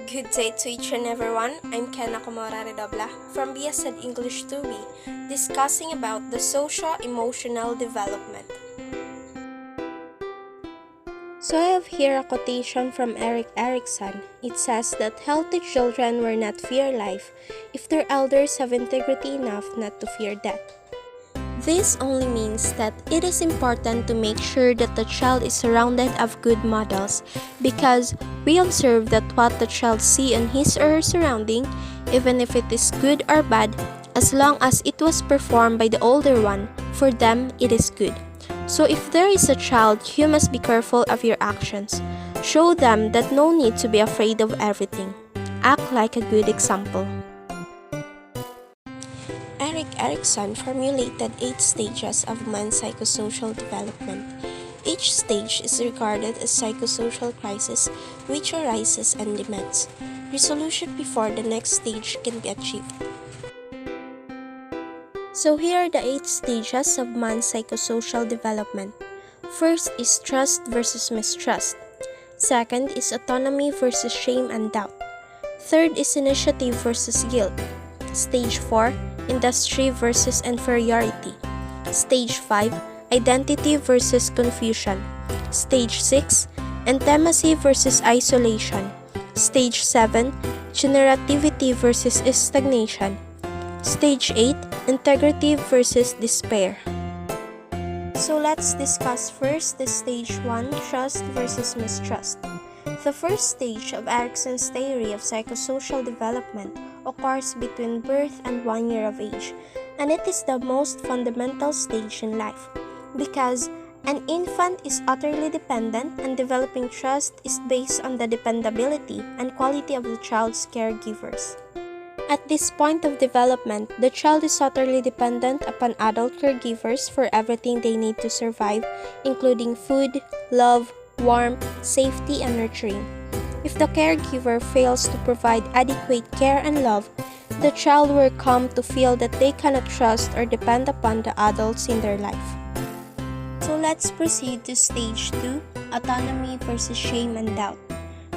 Good day to each and everyone. I'm Kenna Komora Redobla from BSed English 2B, discussing about the Socio-Emotional Development. So I have here a quotation from Erik Erikson. It says that healthy children will not fear life if their elders have integrity enough not to fear death. This only means that it is important to make sure that the child is surrounded of good models, because we observe that what the child sees in his or her surrounding, even if it is good or bad, as long as it was performed by the older one, for them it is good. So if there is a child, you must be careful of your actions. Show them that no need to be afraid of everything. Act like a good example. Erik Erikson formulated 8 stages of man's psychosocial development. Each stage is regarded as psychosocial crisis which arises and demands resolution before the next stage can be achieved. So here are the 8 stages of man's psychosocial development. First is trust versus mistrust. Second is autonomy versus shame and doubt. Third is initiative versus guilt. Stage 4, industry versus inferiority. Stage 5, identity versus confusion. Stage 6, intimacy versus isolation. Stage 7, generativity versus stagnation. Stage 8, integrity versus despair. So let's discuss first the stage 1, trust versus mistrust. The first stage of Erikson's theory of psychosocial development occurs between birth and 1 year of age, and it is the most fundamental stage in life, because an infant is utterly dependent, and developing trust is based on the dependability and quality of the child's caregivers. At this point of development, the child is utterly dependent upon adult caregivers for everything they need to survive, including food, love, warmth, safety, and nurturing. If the caregiver fails to provide adequate care and love, the child will come to feel that they cannot trust or depend upon the adults in their life. So let's proceed to stage 2, autonomy versus shame and doubt.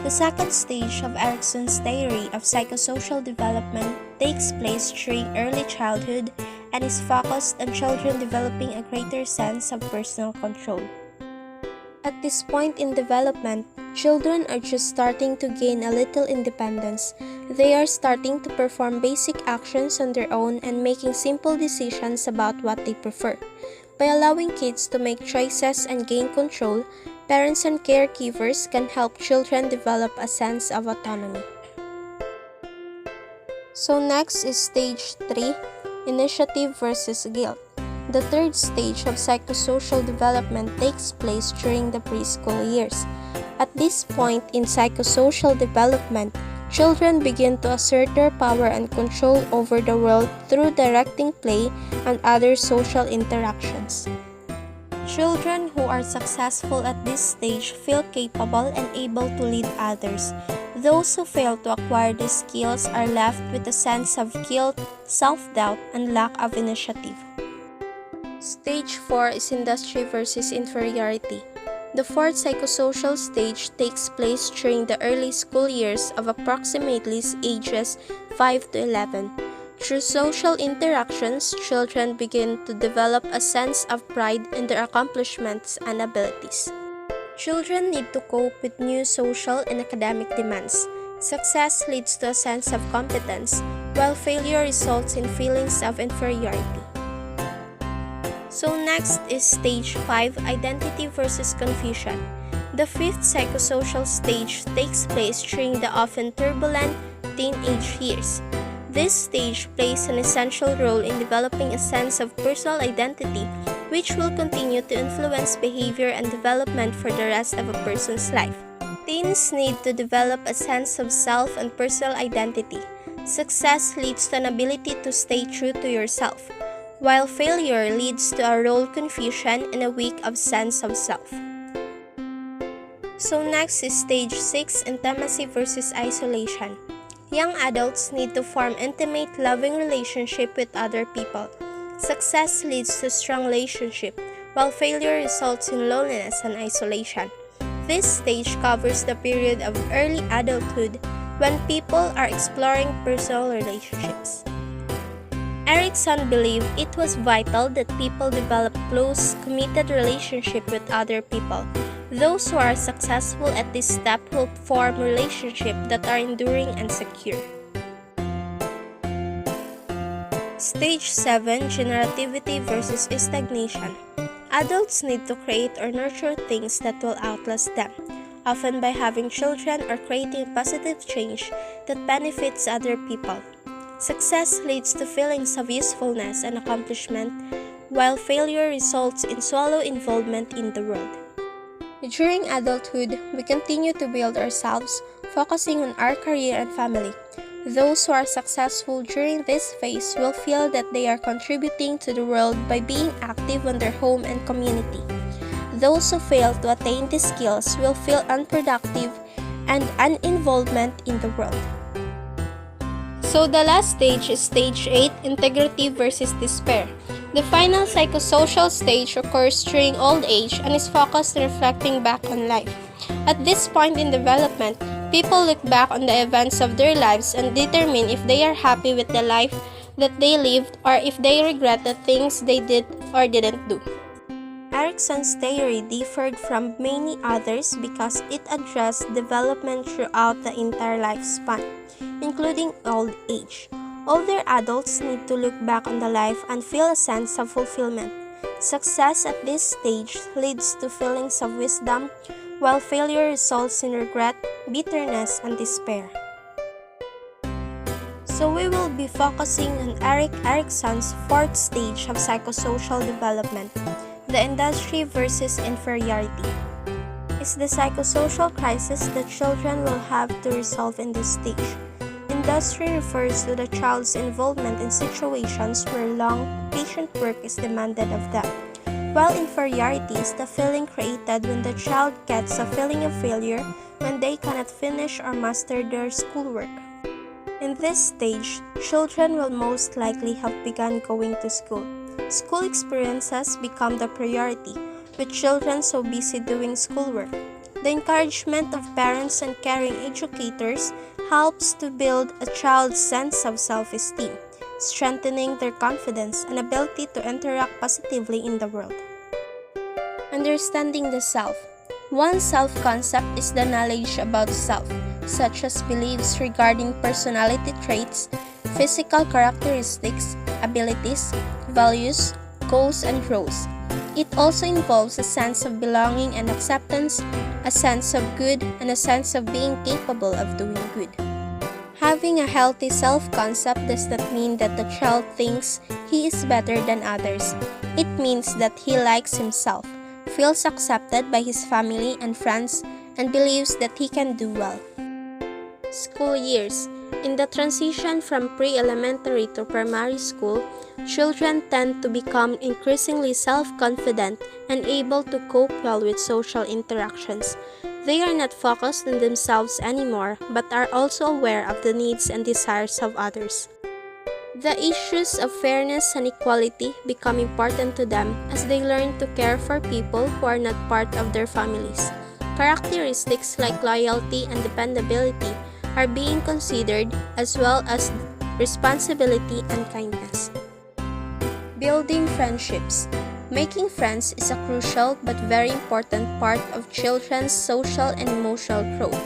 The second stage of Erikson's theory of psychosocial development takes place during early childhood and is focused on children developing a greater sense of personal control. At this point in development, children are just starting to gain a little independence. They are starting to perform basic actions on their own and making simple decisions about what they prefer. By allowing kids to make choices and gain control, parents and caregivers can help children develop a sense of autonomy. So next is stage 3, initiative versus guilt. The third stage of psychosocial development takes place during the preschool years. At this point in psychosocial development, children begin to assert their power and control over the world through directing play and other social interactions. Children who are successful at this stage feel capable and able to lead others. Those who fail to acquire these skills are left with a sense of guilt, self-doubt, and lack of initiative. Stage 4 is industry versus inferiority. The fourth psychosocial stage takes place during the early school years of approximately ages 5 to 11. Through social interactions, children begin to develop a sense of pride in their accomplishments and abilities. Children need to cope with new social and academic demands. Success leads to a sense of competence, while failure results in feelings of inferiority. So next is stage 5, identity versus confusion. The fifth psychosocial stage takes place during the often turbulent teenage years. This stage plays an essential role in developing a sense of personal identity, which will continue to influence behavior and development for the rest of a person's life. Teens need to develop a sense of self and personal identity. Success leads to an ability to stay true to yourself, while failure leads to a role confusion and a weak sense of self. So next is stage 6, intimacy versus isolation. Young adults need to form intimate, loving relationship with other people. Success leads to strong relationship, while failure results in loneliness and isolation. This stage covers the period of early adulthood when people are exploring personal relationships. Erickson believed it was vital that people develop close, committed relationships with other people. Those who are successful at this step will form relationships that are enduring and secure. Stage 7: Generativity versus Stagnation. Adults need to create or nurture things that will outlast them, often by having children or creating positive change that benefits other people. Success leads to feelings of usefulness and accomplishment, while failure results in shallow involvement in the world. During adulthood, we continue to build ourselves, focusing on our career and family. Those who are successful during this phase will feel that they are contributing to the world by being active in their home and community. Those who fail to attain these skills will feel unproductive and uninvolvement in the world. So the last stage is stage 8, integrity versus despair. The final psychosocial stage occurs during old age and is focused on reflecting back on life. At this point in development, people look back on the events of their lives and determine if they are happy with the life that they lived or if they regret the things they did or didn't do. Erickson's theory differed from many others because it addressed development throughout the entire lifespan, including old age. Older adults need to look back on the life and feel a sense of fulfillment. Success at this stage leads to feelings of wisdom, while failure results in regret, bitterness, and despair. So we will be focusing on Erickson's fourth stage of psychosocial development, the industry versus inferiority. Is the psychosocial crisis that children will have to resolve in this stage. Industry refers to the child's involvement in situations where long, patient work is demanded of them, while inferiority is the feeling created when the child gets a feeling of failure when they cannot finish or master their schoolwork. In this stage, children will most likely have begun going to school. School experiences become the priority, with children so busy doing schoolwork. The encouragement of parents and caring educators helps to build a child's sense of self-esteem, strengthening their confidence and ability to interact positively in the world. Understanding the self. One self-concept is the knowledge about self, such as beliefs regarding personality traits, physical characteristics, abilities, values, goals, and roles. It also involves a sense of belonging and acceptance, a sense of good, and a sense of being capable of doing good. Having a healthy self-concept does not mean that the child thinks he is better than others. It means that he likes himself, feels accepted by his family and friends, and believes that he can do well. School years. In the transition from pre-elementary to primary school, children tend to become increasingly self-confident and able to cope well with social interactions. They are not focused on themselves anymore, but are also aware of the needs and desires of others. The issues of fairness and equality become important to them as they learn to care for people who are not part of their families. Characteristics like loyalty and dependability are being considered, as well as responsibility and kindness. Building friendships. Making friends is a crucial but very important part of children's social and emotional growth.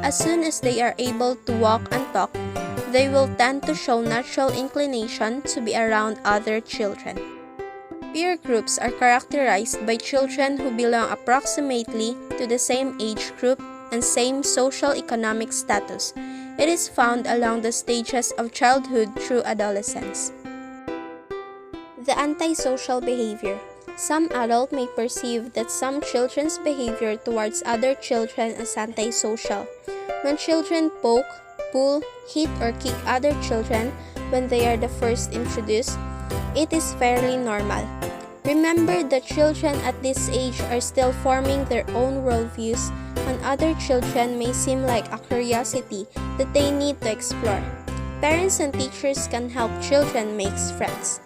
As soon as they are able to walk and talk, they will tend to show natural inclination to be around other children. Peer groups are characterized by children who belong approximately to the same age group and same social-economic status. It is found along the stages of childhood through adolescence. The antisocial behavior. Some adults may perceive that some children's behavior towards other children as antisocial. When children poke, pull, hit, or kick other children when they are the first introduced, it is fairly normal. Remember that children at this age are still forming their own worldviews, and other children may seem like a curiosity that they need to explore. Parents and teachers can help children make friends.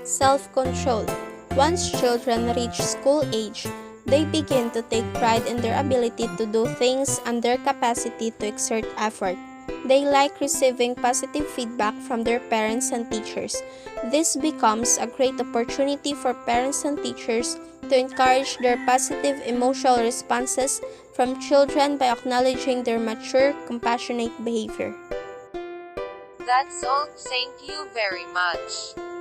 Self-control. Once children reach school age, They begin to take pride in their ability to do things and their capacity to exert effort. They like receiving positive feedback from their parents and teachers. This becomes a great opportunity for parents and teachers to encourage their positive emotional responses from children by acknowledging their mature, compassionate behavior. That's all. Thank you very much.